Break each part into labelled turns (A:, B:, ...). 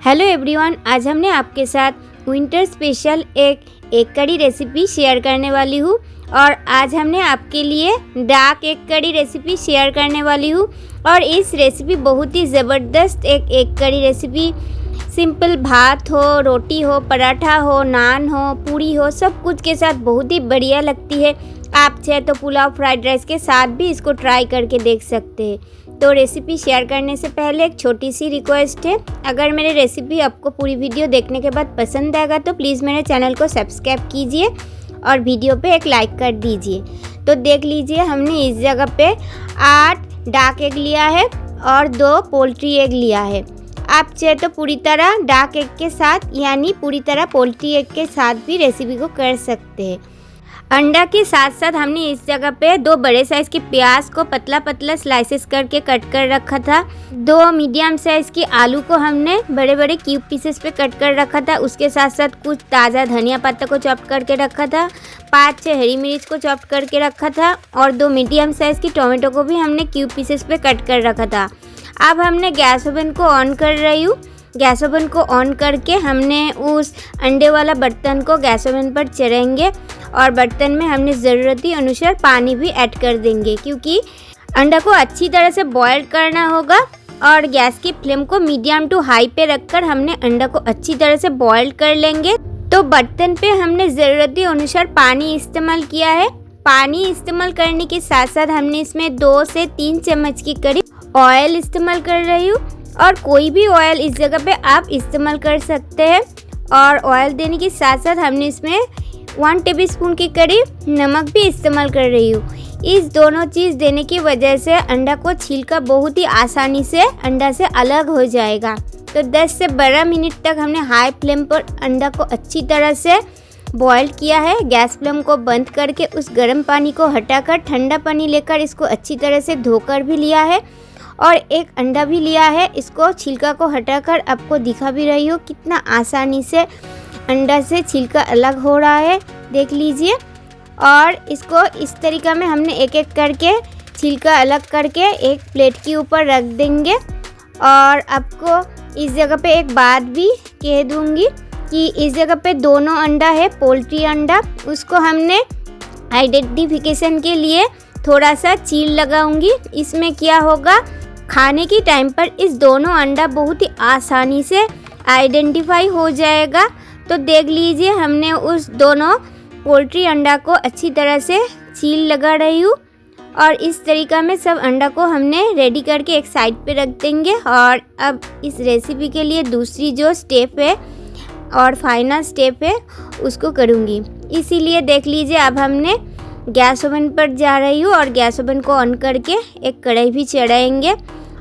A: Hello everyone, आज हमने आपके साथ विंटर स्पेशल एक एग करी रेसिपी शेयर करने वाली हूँ। और आज हमने आपके लिए dark egg curry recipe share करने वाली हूँ। और इस रेसिपी बहुत ही ज़बरदस्त एक एग करी रेसिपी, सिंपल भात हो, रोटी हो, पराठा हो, नान हो, पूरी हो, सब कुछ के साथ बहुत ही बढ़िया लगती है। आप चाहे तो पुलाव, फ्राइड राइस के साथ भी इसको ट्राई करके देख सकते हैं। तो रेसिपी शेयर करने से पहले एक छोटी सी रिक्वेस्ट है, अगर मेरी रेसिपी आपको पूरी वीडियो देखने के बाद पसंद आएगा तो प्लीज़ मेरे चैनल को सब्सक्राइब कीजिए और वीडियो पे एक लाइक कर दीजिए। तो देख लीजिए, हमने इस जगह पे 8 डार्क एग लिया है और 2 पोल्ट्री एग लिया है। आप चाहे तो पूरी तरह डार्क एग के साथ यानी पूरी तरह पोल्ट्री एग के साथ भी रेसिपी को कर सकते हैं। अंडा के साथ साथ हमने इस जगह पे 2 बड़े साइज़ की प्याज को पतला पतला स्लाइसेस करके कट कर रखा था। 2 मीडियम साइज़ की आलू को हमने बड़े बड़े क्यूब पीसेस पे कट कर रखा था। उसके साथ साथ कुछ ताज़ा धनिया पत्ता को चॉप करके रखा था। 5-6 हरी मिर्च को चॉप करके रखा था और 2 मीडियम साइज़ की टोमेटो को भी हमने क्यूब पीसेस पे कट कर रखा था। अब हमने गैस ओवन को ऑन कर रही हूँ। गैस ओवन को ऑन करके हमने उस अंडे वाला बर्तन को गैस ओवन पर चढ़ाएंगे और बर्तन में हमने ज़रूरत अनुसार पानी भी ऐड कर देंगे, क्योंकि अंडा को अच्छी तरह से बॉयल करना होगा। और गैस की फ्लेम को मीडियम टू हाई पे रखकर हमने अंडा को अच्छी तरह से बॉयल कर लेंगे। तो बर्तन पे हमने ज़रूरत अनुसार पानी इस्तेमाल किया है। पानी इस्तेमाल करने के साथ साथ हमने इसमें 2 से 3 चम्मच की करीब ऑयल इस्तेमाल कर रही हूँ। और कोई भी ऑयल इस जगह पे आप इस्तेमाल कर सकते हैं। और ऑयल देने के साथ साथ हमने इसमें 1 टेबलस्पून के करीब नमक भी इस्तेमाल कर रही हूँ। इस दोनों चीज़ देने की वजह से अंडा को छिलका बहुत ही आसानी से अंडा से अलग हो जाएगा। तो 10 से 12 मिनट तक हमने हाई फ्लेम पर अंडा को अच्छी तरह से बॉयल किया है। गैस फ्लेम को बंद करके उस गर्म पानी को हटाकर ठंडा पानी लेकर इसको अच्छी तरह से धोकर भी लिया है। और एक अंडा भी लिया है, इसको छिलका को हटाकर आपको दिखा भी रही हो कितना आसानी से अंडा से छिलका अलग हो रहा है, देख लीजिए। और इसको इस तरीक़ा में हमने एक एक करके छिलका अलग करके एक प्लेट के ऊपर रख देंगे। और आपको इस जगह पे एक बात भी कह दूँगी कि इस जगह पे दोनों अंडा है, पोल्ट्री अंडा, उसको हमने आइडेंटिफिकेशन के लिए थोड़ा सा चील लगाऊंगी। इसमें क्या होगा, खाने की टाइम पर इस दोनों अंडा बहुत ही आसानी से आइडेंटिफाई हो जाएगा। तो देख लीजिए, हमने उस दोनों पोल्ट्री अंडा को अच्छी तरह से चील लगा रही हूँ। और इस तरीक़ा में सब अंडा को हमने रेडी करके एक साइड पे रख देंगे। और अब इस रेसिपी के लिए दूसरी जो स्टेप है और फाइनल स्टेप है उसको करूँगी। इसीलिए देख लीजिए, अब हमने गैस ओवन पर जा रही हूँ और गैस ओवन को ऑन करके एक कढ़ाई भी चढ़ाएंगे।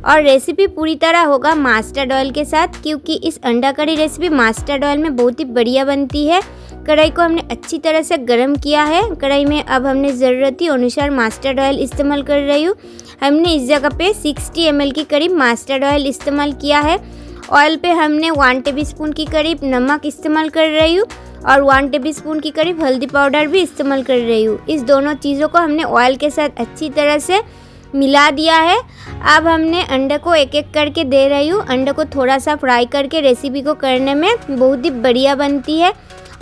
A: और रेसिपी पूरी तरह होगा मस्टर्ड ऑयल के साथ, क्योंकि इस अंडा करी रेसिपी मस्टर्ड ऑयल में बहुत ही बढ़िया बनती है। कढ़ाई को हमने अच्छी तरह से गर्म किया है। कढ़ाई में अब हमने ज़रूरत अनुसार मस्टर्ड ऑयल इस्तेमाल कर रही हूँ। हमने इस जगह पे 60 ml की करीब मस्टर्ड ऑयल इस्तेमाल किया है। ऑयल पे हमने 1 टेबलस्पून की करीब नमक इस्तेमाल कर रही हूँ और 1 टेबलस्पून की करीब हल्दी पाउडर भी इस्तेमाल कर रही हूँ। इस दोनों चीज़ों को हमने ऑयल के साथ अच्छी तरह से मिला दिया है। अब हमने अंडे को एक एक करके दे रही हूँ। अंडे को थोड़ा सा फ्राई करके रेसिपी को करने में बहुत ही बढ़िया बनती है।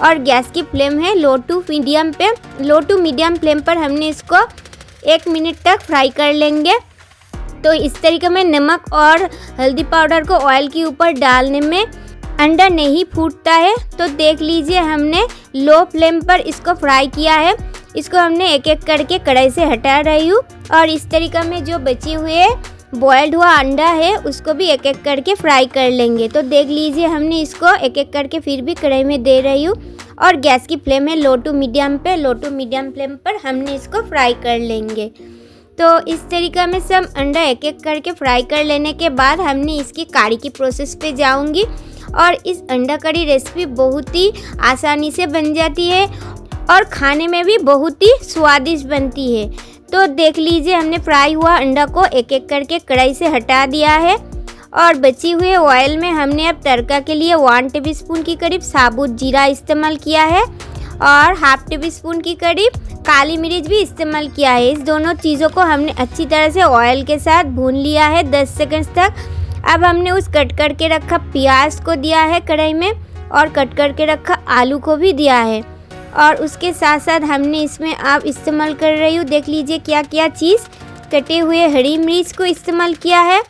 A: और गैस की फ्लेम है लो टू मीडियम फ्लेम पर हमने इसको 1 मिनट तक फ्राई कर लेंगे। तो इस तरीके में नमक और हल्दी पाउडर को ऑयल के ऊपर डालने में अंडा नहीं फूटता है। तो देख लीजिए, हमने लो फ्लेम पर इसको फ्राई किया है। इसको हमने एक एक करके कढ़ाई से हटा रही हूँ। और इस तरीक़ा में जो बचे हुए बॉयल्ड हुआ अंडा है उसको भी एक एक करके फ्राई कर लेंगे। तो देख लीजिए, हमने इसको एक एक करके फिर भी कढ़ाई में दे रही हूँ। और गैस की फ्लेम है लो टू मीडियम फ्लेम पर हमने इसको फ्राई कर लेंगे। तो इस तरीक़ा में सब अंडा एक एक करके फ्राई कर लेने के बाद हमने इसकी कढ़ी की प्रोसेस पे जाऊँगी। और इस अंडा करी रेसिपी बहुत ही आसानी से बन जाती है और खाने में भी बहुत ही स्वादिष्ट बनती है। तो देख लीजिए, हमने फ्राई हुआ अंडा को एक एक करके कढ़ाई से हटा दिया है। और बची हुए ऑयल में हमने अब तड़का के लिए 1 टेबलस्पून की करीब साबुत जीरा इस्तेमाल किया है और 1/2 टेबलस्पून की करीब काली मिर्च भी इस्तेमाल किया है। इस दोनों चीज़ों को हमने अच्छी तरह से ऑयल के साथ भून लिया है 10 सेकंड तक। अब हमने उस कट करके रखा प्याज को दिया है कढ़ाई में और कट करके रखा आलू को भी दिया है। और उसके साथ साथ हमने इसमें आप इस्तेमाल कर रही हूँ, देख लीजिए क्या क्या चीज़, कटे हुए हरी मिर्च को इस्तेमाल किया है।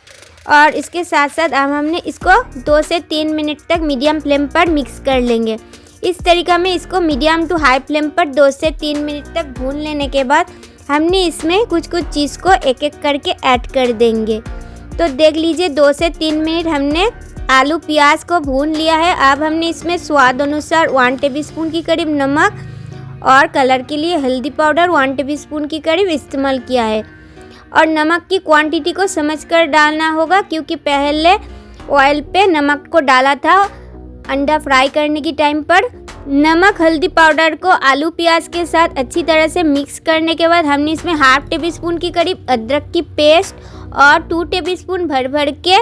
A: और इसके साथ साथ अब हमने इसको 2 से 3 मिनट तक मीडियम फ्लेम पर मिक्स कर लेंगे। इस तरीक़ा में इसको मीडियम टू हाई फ्लेम पर 2 से 3 मिनट तक भून लेने के बाद हमने इसमें कुछ कुछ चीज़ को एक एक करके ऐड कर देंगे। तो देख लीजिए 2 से 3 मिनट हमने आलू प्याज को भून लिया है। अब हमने इसमें स्वाद अनुसार 1 टेबलस्पून के करीब नमक और कलर के लिए हल्दी पाउडर 1 टेबलस्पून के करीब इस्तेमाल किया है। और नमक की क्वांटिटी को समझकर डालना होगा, क्योंकि पहले ऑयल पे नमक को डाला था अंडा फ्राई करने की टाइम पर। नमक हल्दी पाउडर को आलू प्याज के साथ अच्छी तरह से मिक्स करने के बाद हमने इसमें 1/2 टेबलस्पून के करीब अदरक की पेस्ट और 2 टेबलस्पून भर के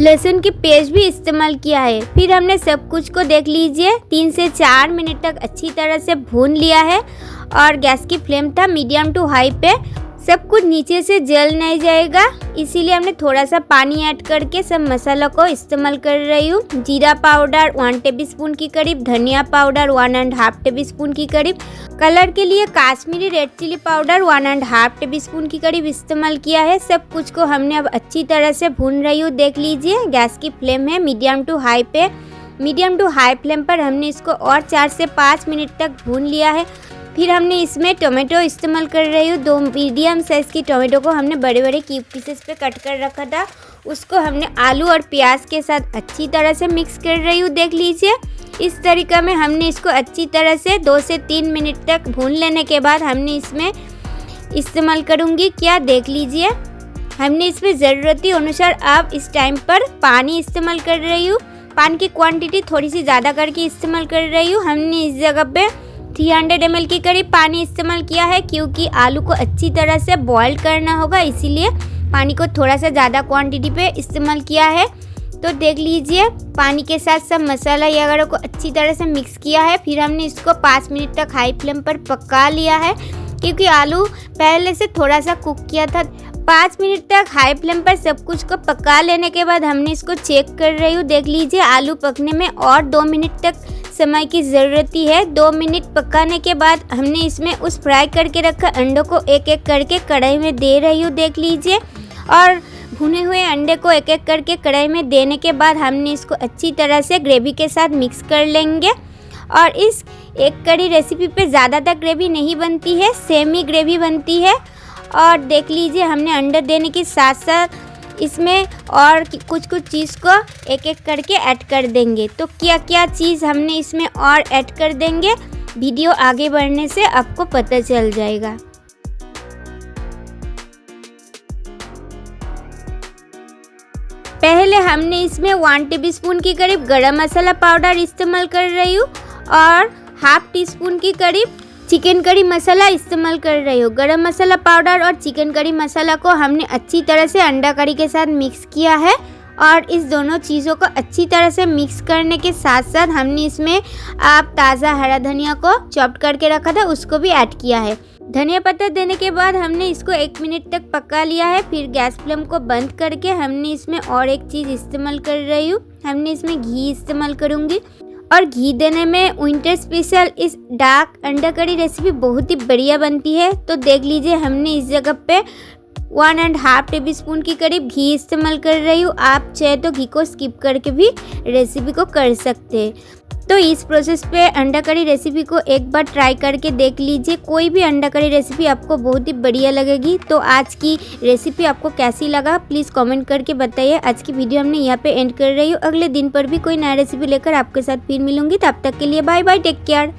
A: लहसुन की पेस्ट भी इस्तेमाल किया है। फिर हमने सब कुछ को देख लीजिए 3 से 4 मिनट तक अच्छी तरह से भून लिया है। और गैस की फ्लेम था मीडियम टू हाई पे। सब कुछ नीचे से जल नहीं जाएगा, इसीलिए हमने थोड़ा सा पानी ऐड करके सब मसाला को इस्तेमाल कर रही हूँ। जीरा पाउडर 1 टेबलस्पून की करीब, धनिया पाउडर 1.5 टेबलस्पून की करीब, कलर के लिए Kashmiri red chilli powder 1.5 tablespoon की करीब इस्तेमाल किया है। सब कुछ को हमने अब अच्छी तरह से भून रही हूँ, देख लीजिए गैस की फ्लेम है मीडियम टू हाई पे। मीडियम टू हाई फ्लेम पर हमने इसको और 4 से 5 मिनट तक भून लिया है। फिर हमने इसमें टोमेटो इस्तेमाल कर रही हूँ। 2 मीडियम साइज़ की टोमेटो को हमने बड़े बड़े क्यूब पीसेस पे कट कर रखा था, उसको हमने आलू और प्याज के साथ अच्छी तरह से मिक्स कर रही हूँ, देख लीजिए। इस तरीक़ा में हमने इसको अच्छी तरह से 2 से 3 मिनट तक भून लेने के बाद हमने इसमें इस्तेमाल करूँगी क्या, देख लीजिए। हमने इसमें ज़रूरती अनुसार अब इस टाइम पर पानी इस्तेमाल कर रही हूँ। पानी की क्वांटिटी थोड़ी सी ज़्यादा करके इस्तेमाल कर रही हूँ। हमने इस जगह पे 300 ml के करीब पानी इस्तेमाल किया है, क्योंकि आलू को अच्छी तरह से बॉईल करना होगा, इसीलिए पानी को थोड़ा सा ज़्यादा क्वांटिटी पे इस्तेमाल किया है। तो देख लीजिए पानी के साथ सब मसाला वगैरह को अच्छी तरह से मिक्स किया है। फिर हमने इसको 5 मिनट तक हाई फ्लेम पर पका लिया है, क्योंकि आलू पहले से थोड़ा सा कुक किया था। 5 मिनट तक हाई फ्लेम पर सब कुछ को पका लेने के बाद हमने इसको चेक कर रही हूँ, देख लीजिए आलू पकने में और 2 मिनट तक समय की ज़रूरत है। 2 मिनट पकाने के बाद हमने इसमें उस फ्राई करके रखा अंडों को एक एक करके कढ़ाई में दे रही हूँ, देख लीजिए। और भुने हुए अंडे को एक एक करके कढ़ाई में देने के बाद हमने इसको अच्छी तरह से ग्रेवी के साथ मिक्स कर लेंगे। और इस एक कड़ी रेसिपी पे ज़्यादातर ग्रेवी नहीं बनती है, सेमी ग्रेवी बनती है। और देख लीजिए हमने अंडा देने के साथ साथ इसमें और कुछ कुछ चीज़ को एक एक करके ऐड कर देंगे। तो क्या क्या चीज़ हमने इसमें और ऐड कर देंगे, वीडियो आगे बढ़ने से आपको पता चल जाएगा। पहले हमने इसमें 1 टेबलस्पून के करीब गरम मसाला पाउडर इस्तेमाल कर रही हूँ और 1/2 टीस्पून के करीब चिकन करी मसाला इस्तेमाल कर रही हूँ। गरम मसाला पाउडर और चिकन करी मसाला को हमने अच्छी तरह से अंडा करी के साथ मिक्स किया है। और इस दोनों चीज़ों को अच्छी तरह से मिक्स करने के साथ साथ हमने इसमें आप ताज़ा हरा धनिया को चॉप करके रखा था उसको भी ऐड किया है। धनिया पत्ता देने के बाद हमने इसको 1 मिनट तक पका लिया है। फिर गैस फ्लेम को बंद करके हमने इसमें और एक चीज़ इस्तेमाल कर रही हूँ, हमने इसमें घी इस्तेमाल करूँगी। और घी देने में विंटर स्पेशल इस डार्क अंडा करी रेसिपी बहुत ही बढ़िया बनती है। तो देख लीजिए हमने इस जगह पे 1.5 टेबलस्पून के करीब घी इस्तेमाल कर रही हूँ। आप चाहे तो घी को स्किप करके भी रेसिपी को कर सकते हैं। तो इस प्रोसेस पे अंडा करी रेसिपी को एक बार ट्राई करके देख लीजिए। कोई भी अंडा करी रेसिपी आपको बहुत ही बढ़िया लगेगी। तो आज की रेसिपी आपको कैसी लगा प्लीज़ कमेंट करके बताइए। आज की वीडियो हमने यहाँ पे एंड कर रही हूँ। अगले दिन पर भी कोई नया रेसिपी लेकर आपके साथ फिर मिलूंगी। तब तक के लिए बाय बाय, टेक केयर।